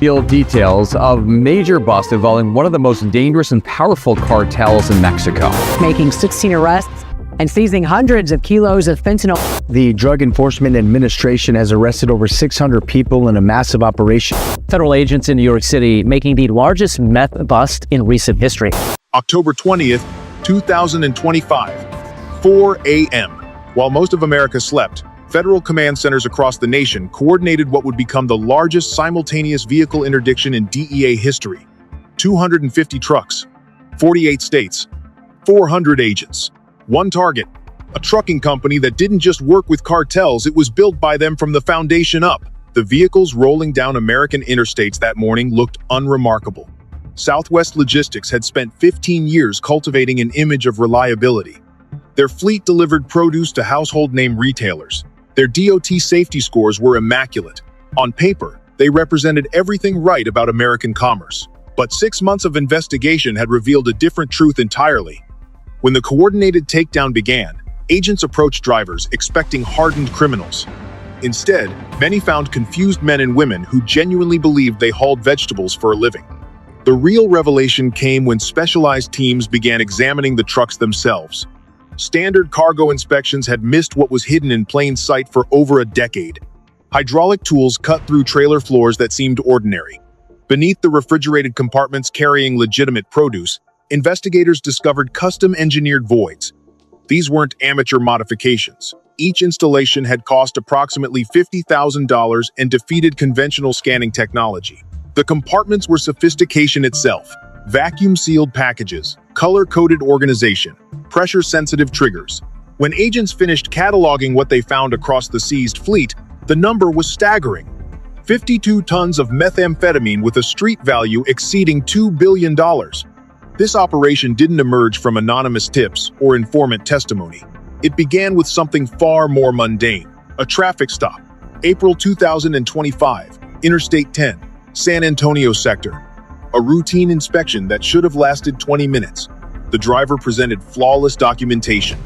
revealed details of major bust involving one of the most dangerous and powerful cartels in Mexico, making 16 arrests and seizing hundreds of kilos of fentanyl. The Drug Enforcement Administration has arrested over 600 people in a massive operation. Federal agents in New York City making the largest meth bust in recent history. October 20th, 2025, 4 a.m. While most of America slept, federal command centers across the nation coordinated what would become the largest simultaneous vehicle interdiction in DEA history. 250 trucks, 48 states, 400 agents, one target, a trucking company that didn't just work with cartels, it was built by them from the foundation up. The vehicles rolling down American interstates that morning looked unremarkable. Southwest Logistics had spent 15 years cultivating an image of reliability. Their fleet delivered produce to household name retailers. Their DOT safety scores were immaculate. On paper, they represented everything right about American commerce. But 6 months of investigation had revealed a different truth entirely. When the coordinated takedown began, agents approached drivers expecting hardened criminals. Instead, many found confused men and women who genuinely believed they hauled vegetables for a living. The real revelation came when specialized teams began examining the trucks themselves. Standard cargo inspections had missed what was hidden in plain sight for over a decade. Hydraulic tools cut through trailer floors that seemed ordinary. Beneath the refrigerated compartments carrying legitimate produce, investigators discovered custom-engineered voids. These weren't amateur modifications. Each installation had cost approximately $50,000 and defeated conventional scanning technology. The compartments were sophistication itself. Vacuum-sealed packages, color-coded organization, pressure-sensitive triggers. When agents finished cataloging what they found across the seized fleet, the number was staggering. 52 tons of methamphetamine with a street value exceeding $2 billion. This operation didn't emerge from anonymous tips or informant testimony. It began with something far more mundane. A traffic stop. April 2025, Interstate 10, San Antonio sector. A routine inspection that should have lasted 20 minutes. The driver presented flawless documentation.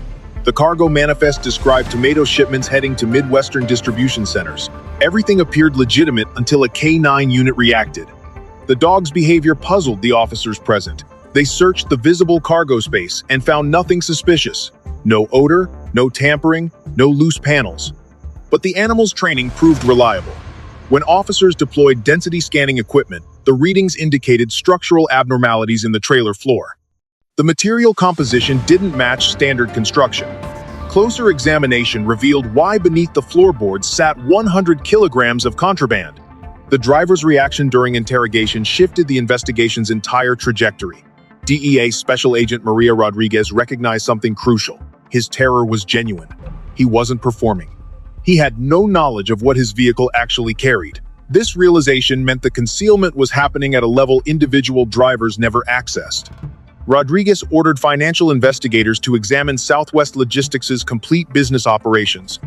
The cargo manifest described tomato shipments heading to Midwestern distribution centers. Everything appeared legitimate until a K9 unit reacted. The dog's behavior puzzled the officers present. They searched the visible cargo space and found nothing suspicious. No odor, no tampering, no loose panels. But the animal's training proved reliable. When officers deployed density scanning equipment, the readings indicated structural abnormalities in the trailer floor. The material composition didn't match standard construction. Closer examination revealed why beneath the floorboards sat 100 kilograms of contraband. The driver's reaction during interrogation shifted the investigation's entire trajectory. DEA Special Agent Maria Rodriguez recognized something crucial. His terror was genuine. He wasn't performing. He had no knowledge of what his vehicle actually carried. This realization meant the concealment was happening at a level individual drivers never accessed. Rodriguez ordered financial investigators to examine Southwest Logistics' complete business operations.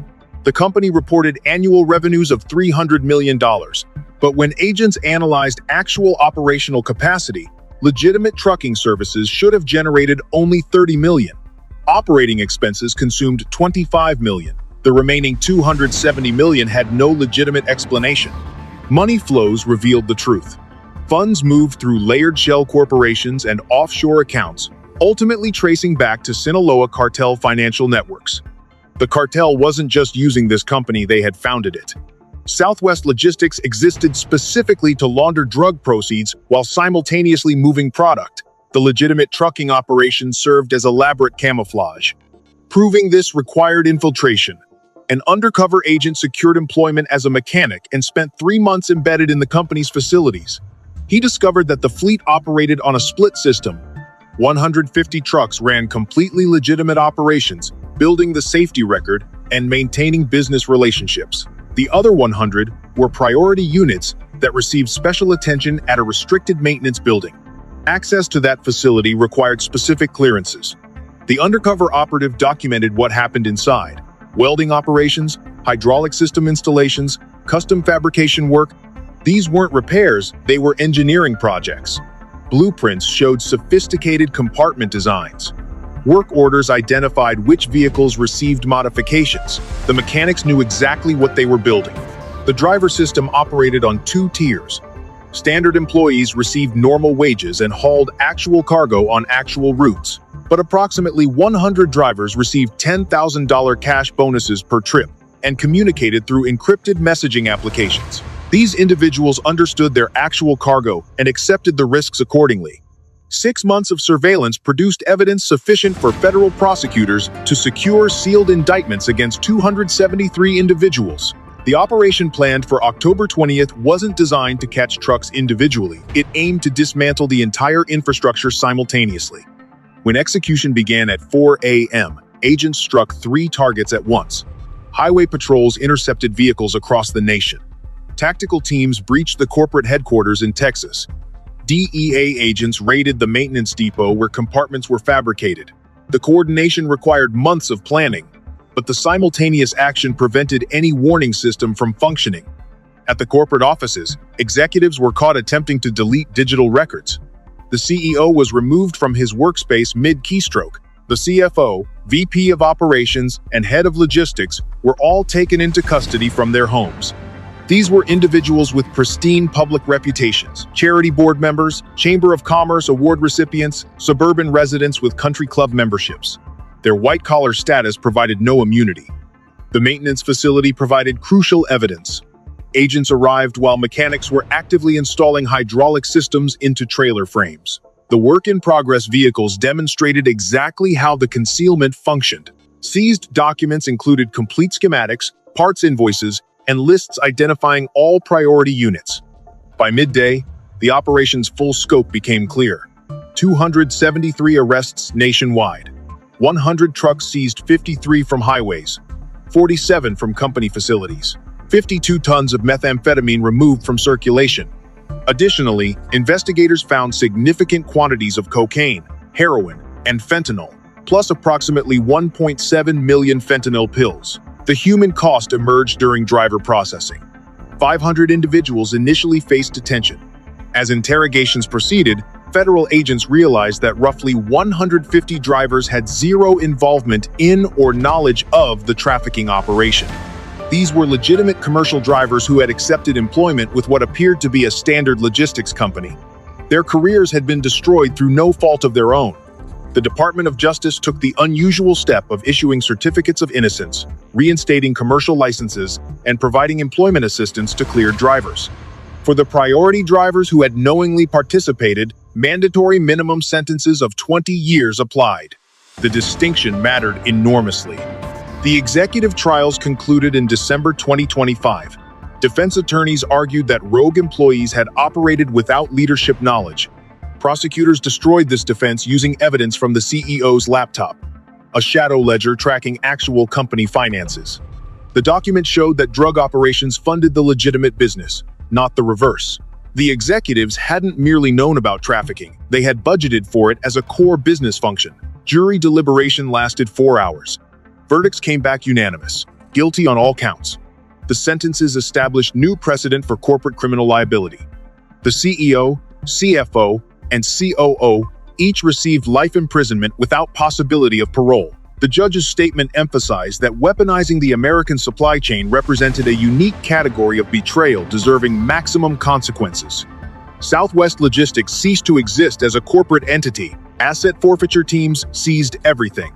The company reported annual revenues of $300 million, but when agents analyzed actual operational capacity, legitimate trucking services should have generated only $30 million. Operating expenses consumed $25 million. The remaining $270 million had no legitimate explanation. Money flows revealed the truth. Funds moved through layered shell corporations and offshore accounts, ultimately tracing back to Sinaloa cartel financial networks. The cartel wasn't just using this company, they had founded it. Southwest Logistics existed specifically to launder drug proceeds while simultaneously moving product. The legitimate trucking operation served as elaborate camouflage. Proving this required infiltration. An undercover agent secured employment as a mechanic and spent 3 months embedded in the company's facilities. He discovered that the fleet operated on a split system. 150 trucks ran completely legitimate operations, building the safety record and maintaining business relationships. The other 100 were priority units that received special attention at a restricted maintenance building. Access to that facility required specific clearances. The undercover operative documented what happened inside: welding operations, hydraulic system installations, custom fabrication work. These weren't repairs, they were engineering projects. Blueprints showed sophisticated compartment designs. Work orders identified which vehicles received modifications. The mechanics knew exactly what they were building. The driver system operated on 2 tiers. Standard employees received normal wages and hauled actual cargo on actual routes, but approximately 100 drivers received $10,000 cash bonuses per trip and communicated through encrypted messaging applications. These individuals understood their actual cargo and accepted the risks accordingly. 6 months of surveillance produced evidence sufficient for federal prosecutors to secure sealed indictments against 273 individuals. The operation planned for October 20th wasn't designed to catch trucks individually. It aimed to dismantle the entire infrastructure simultaneously. When execution began at 4 a.m., agents struck 3 targets at once. Highway patrols intercepted vehicles across the nation. Tactical teams breached the corporate headquarters in Texas. DEA agents raided the maintenance depot where compartments were fabricated. The coordination required months of planning, but the simultaneous action prevented any warning system from functioning. At the corporate offices, executives were caught attempting to delete digital records. The CEO was removed from his workspace mid-keystroke. The CFO, VP of Operations, and Head of Logistics were all taken into custody from their homes. These were individuals with pristine public reputations, charity board members, Chamber of Commerce award recipients, suburban residents with country club memberships. Their white-collar status provided no immunity. The maintenance facility provided crucial evidence. Agents arrived while mechanics were actively installing hydraulic systems into trailer frames. The work-in-progress vehicles demonstrated exactly how the concealment functioned. Seized documents included complete schematics, parts invoices, and lists identifying all priority units. By midday, the operation's full scope became clear. 273 arrests nationwide. 100 trucks seized, 53 from highways, 47 from company facilities. 52 tons of methamphetamine removed from circulation. Additionally, investigators found significant quantities of cocaine, heroin, and fentanyl, plus approximately 1.7 million fentanyl pills. The human cost emerged during driver processing. 500 individuals initially faced detention. As interrogations proceeded, federal agents realized that roughly 150 drivers had zero involvement in or knowledge of the trafficking operation. These were legitimate commercial drivers who had accepted employment with what appeared to be a standard logistics company. Their careers had been destroyed through no fault of their own. The Department of Justice took the unusual step of issuing certificates of innocence, reinstating commercial licenses, and providing employment assistance to cleared drivers. For the priority drivers who had knowingly participated, mandatory minimum sentences of 20 years applied. The distinction mattered enormously. The executive trials concluded in December 2025. Defense attorneys argued that rogue employees had operated without leadership knowledge. Prosecutors destroyed this defense using evidence from the CEO's laptop, a shadow ledger tracking actual company finances. The document showed that drug operations funded the legitimate business, not the reverse. The executives hadn't merely known about trafficking, they had budgeted for it as a core business function. Jury deliberation lasted 4 hours. Verdicts came back unanimous, guilty on all counts. The sentences established new precedent for corporate criminal liability. The CEO, CFO, and COO each received life imprisonment without possibility of parole. The judge's statement emphasized that weaponizing the American supply chain represented a unique category of betrayal deserving maximum consequences. Southwest Logistics ceased to exist as a corporate entity. Asset forfeiture teams seized everything.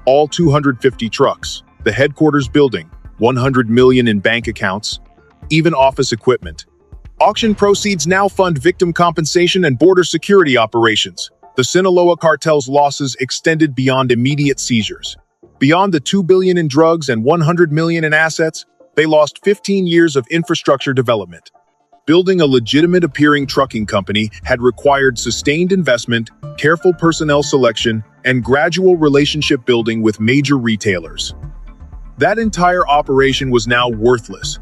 All 250 trucks, the headquarters building, 100 million in bank accounts, even office equipment. Auction proceeds now fund victim compensation and border security operations. The Sinaloa cartel's losses extended beyond immediate seizures. Beyond the $2 billion in drugs and $100 million in assets, they lost 15 years of infrastructure development. Building a legitimate appearing trucking company had required sustained investment, careful personnel selection, and gradual relationship building with major retailers. That entire operation was now worthless.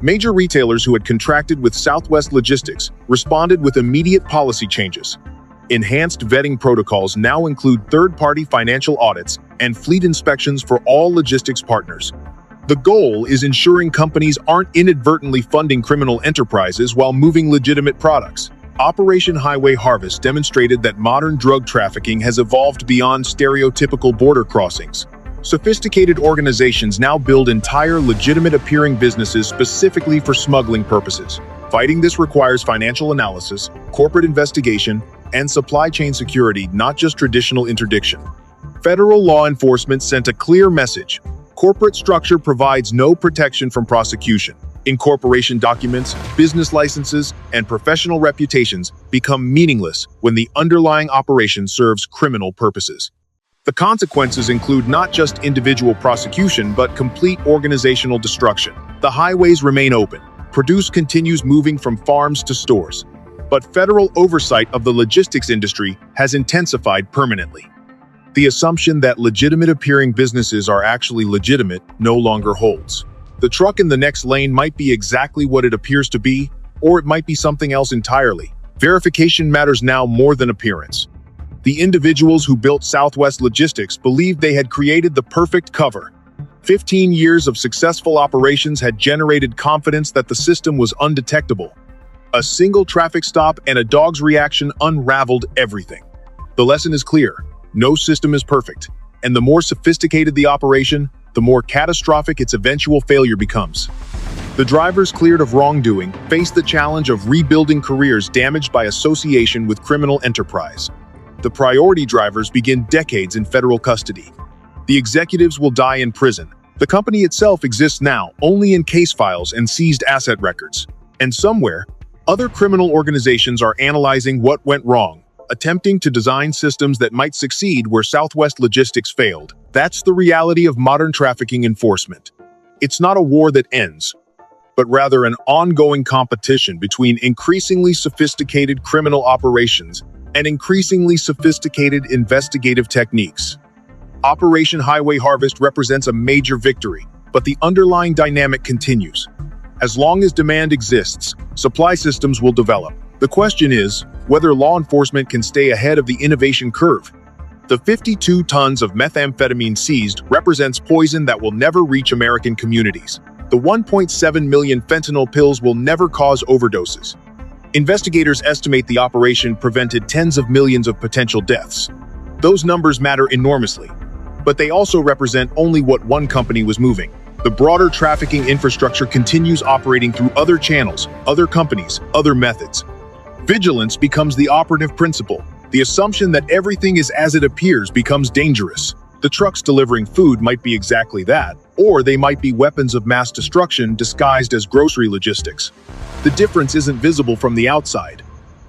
Major retailers who had contracted with Southwest Logistics responded with immediate policy changes. Enhanced vetting protocols now include third-party financial audits and fleet inspections for all logistics partners. The goal is ensuring companies aren't inadvertently funding criminal enterprises while moving legitimate products. Operation Highway Harvest demonstrated that modern drug trafficking has evolved beyond stereotypical border crossings. Sophisticated organizations now build entire legitimate appearing businesses specifically for smuggling purposes. Fighting this requires financial analysis, corporate investigation, and supply chain security, not just traditional interdiction. Federal law enforcement sent a clear message. Corporate structure provides no protection from prosecution. Incorporation documents, business licenses, and professional reputations become meaningless when the underlying operation serves criminal purposes. The consequences include not just individual prosecution, but complete organizational destruction. The highways remain open. Produce continues moving from farms to stores. But federal oversight of the logistics industry has intensified permanently. The assumption that legitimate-appearing businesses are actually legitimate no longer holds. The truck in the next lane might be exactly what it appears to be, or it might be something else entirely. Verification matters now more than appearance. The individuals who built Southwest Logistics believed they had created the perfect cover. 15 years of successful operations had generated confidence that the system was undetectable. A single traffic stop and a dog's reaction unraveled everything. The lesson is clear. No system is perfect, and the more sophisticated the operation, the more catastrophic its eventual failure becomes. The drivers cleared of wrongdoing face the challenge of rebuilding careers damaged by association with criminal enterprise. The priority drivers begin decades in federal custody. The executives will die in prison. The company itself exists now only in case files and seized asset records. And somewhere, other criminal organizations are analyzing what went wrong, attempting to design systems that might succeed where Southwest Logistics failed. That's the reality of modern trafficking enforcement. It's not a war that ends, but rather an ongoing competition between increasingly sophisticated criminal operations and increasingly sophisticated investigative techniques. Operation Highway Harvest represents a major victory, but the underlying dynamic continues. As long as demand exists, supply systems will develop. The question is whether law enforcement can stay ahead of the innovation curve. The 52 tons of methamphetamine seized represents poison that will never reach American communities. The 1.7 million fentanyl pills will never cause overdoses. Investigators estimate the operation prevented tens of millions of potential deaths. Those numbers matter enormously, but they also represent only what one company was moving. The broader trafficking infrastructure continues operating through other channels, other companies, other methods. Vigilance becomes the operative principle. The assumption that everything is as it appears becomes dangerous. The trucks delivering food might be exactly that, or they might be weapons of mass destruction disguised as grocery logistics. The difference isn't visible from the outside.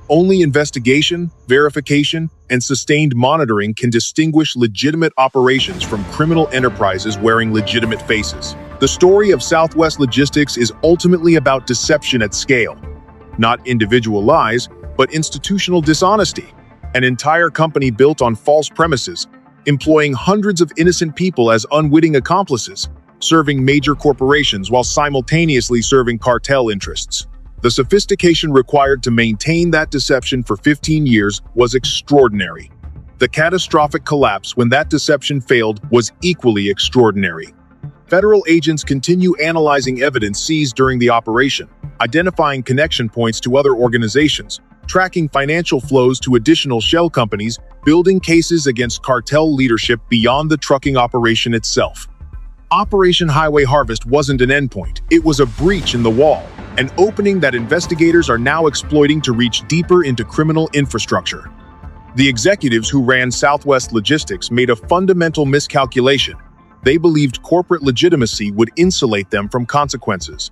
Only investigation, verification, and sustained monitoring can distinguish legitimate operations from criminal enterprises wearing legitimate faces. The story of Southwest Logistics is ultimately about deception at scale. Not individual lies, but institutional dishonesty. An entire company built on false premises, employing hundreds of innocent people as unwitting accomplices, serving major corporations while simultaneously serving cartel interests. The sophistication required to maintain that deception for 15 years was extraordinary. The catastrophic collapse when that deception failed was equally extraordinary. Federal agents continue analyzing evidence seized during the operation, identifying connection points to other organizations, tracking financial flows to additional shell companies, building cases against cartel leadership beyond the trucking operation itself. Operation Highway Harvest wasn't an endpoint, it was a breach in the wall, an opening that investigators are now exploiting to reach deeper into criminal infrastructure. The executives who ran Southwest Logistics made a fundamental miscalculation. They believed corporate legitimacy would insulate them from consequences.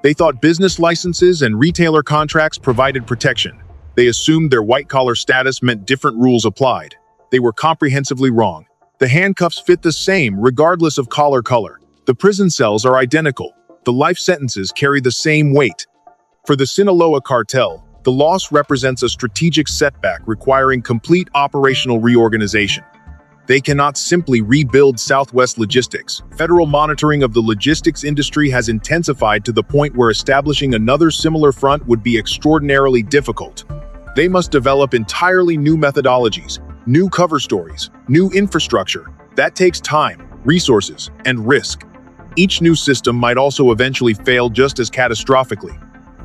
They thought business licenses and retailer contracts provided protection. They assumed their white-collar status meant different rules applied. They were comprehensively wrong. The handcuffs fit the same regardless of collar color. The prison cells are identical. The life sentences carry the same weight. For the Sinaloa cartel, the loss represents a strategic setback requiring complete operational reorganization. They cannot simply rebuild Southwest Logistics. Federal monitoring of the logistics industry has intensified to the point where establishing another similar front would be extraordinarily difficult. They must develop entirely new methodologies, new cover stories, new infrastructure. That takes time, resources, and risk. Each new system might also eventually fail just as catastrophically.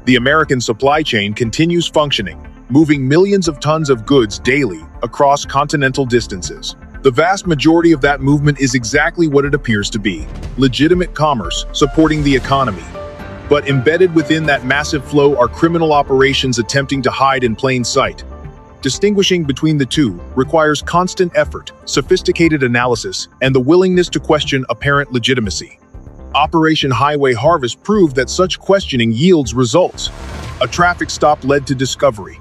The American supply chain continues functioning, moving millions of tons of goods daily across continental distances. The vast majority of that movement is exactly what it appears to be: legitimate commerce supporting the economy. But embedded within that massive flow are criminal operations attempting to hide in plain sight. Distinguishing between the two requires constant effort, sophisticated analysis, and the willingness to question apparent legitimacy. Operation Highway Harvest proved that such questioning yields results. A traffic stop led to discovery.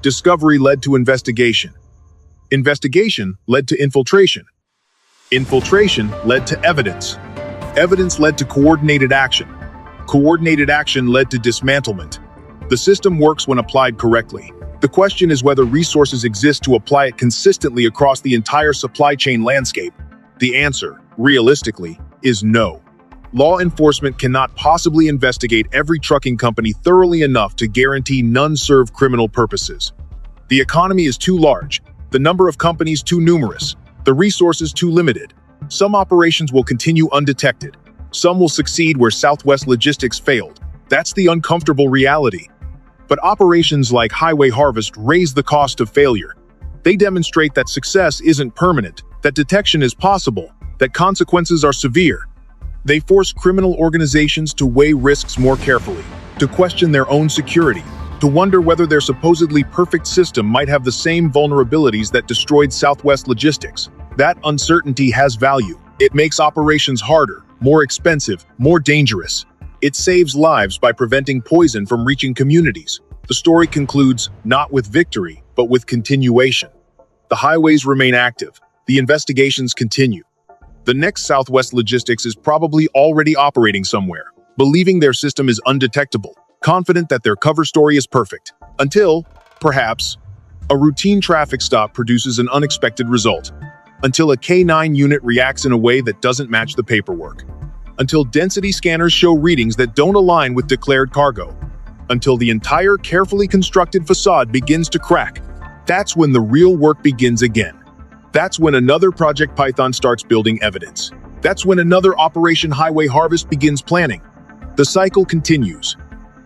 Discovery led to investigation. Investigation led to infiltration. Infiltration led to evidence. Evidence led to coordinated action. Coordinated action led to dismantlement. The system works when applied correctly. The question is whether resources exist to apply it consistently across the entire supply chain landscape. The answer, realistically, is no. Law enforcement cannot possibly investigate every trucking company thoroughly enough to guarantee none serve criminal purposes. The economy is too large, the number of companies too numerous, the resources too limited. Some operations will continue undetected. Some will succeed where Southwest Logistics failed. That's the uncomfortable reality. But operations like Highway Harvest raise the cost of failure. They demonstrate that success isn't permanent, that detection is possible, that consequences are severe. They force criminal organizations to weigh risks more carefully, to question their own security, to wonder whether their supposedly perfect system might have the same vulnerabilities that destroyed Southwest Logistics. That uncertainty has value. It makes operations harder, more expensive, more dangerous. It saves lives by preventing poison from reaching communities. The story concludes not with victory, but with continuation. The highways remain active. The investigations continue. The next Southwest Logistics is probably already operating somewhere, believing their system is undetectable, confident that their cover story is perfect, until, perhaps, a routine traffic stop produces an unexpected result, until a K9 unit reacts in a way that doesn't match the paperwork, until density scanners show readings that don't align with declared cargo, until the entire carefully constructed facade begins to crack. That's when the real work begins again. That's when another Project Python starts building evidence. That's when another Operation Highway Harvest begins planning. The cycle continues.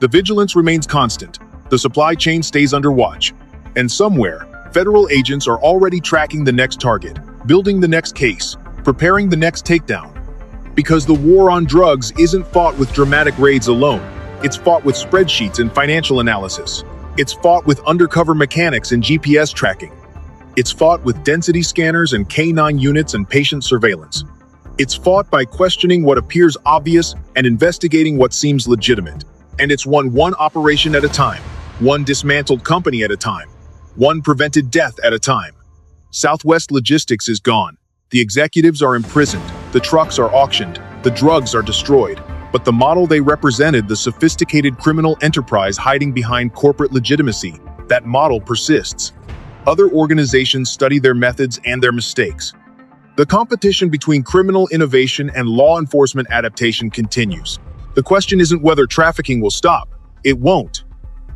The vigilance remains constant. The supply chain stays under watch. And somewhere, federal agents are already tracking the next target, building the next case, preparing the next takedown. Because the war on drugs isn't fought with dramatic raids alone. It's fought with spreadsheets and financial analysis. It's fought with undercover mechanics and GPS tracking. It's fought with density scanners and K9 units and patient surveillance. It's fought by questioning what appears obvious and investigating what seems legitimate. And it's won one operation at a time, one dismantled company at a time, one prevented death at a time. Southwest Logistics is gone. The executives are imprisoned, the trucks are auctioned, the drugs are destroyed. But the model they represented, the sophisticated criminal enterprise hiding behind corporate legitimacy, that model persists. Other organizations study their methods and their mistakes. The competition between criminal innovation and law enforcement adaptation continues. The question isn't whether trafficking will stop. It won't.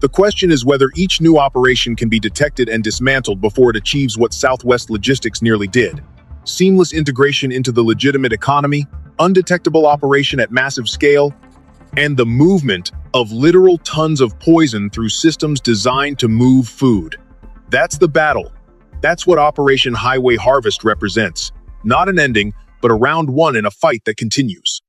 The question is whether each new operation can be detected and dismantled before it achieves what Southwest Logistics nearly did. Seamless integration into the legitimate economy, undetectable operation at massive scale, and the movement of literal tons of poison through systems designed to move food. That's the battle. That's what Operation Highway Harvest represents. Not an ending, but a round one in a fight that continues.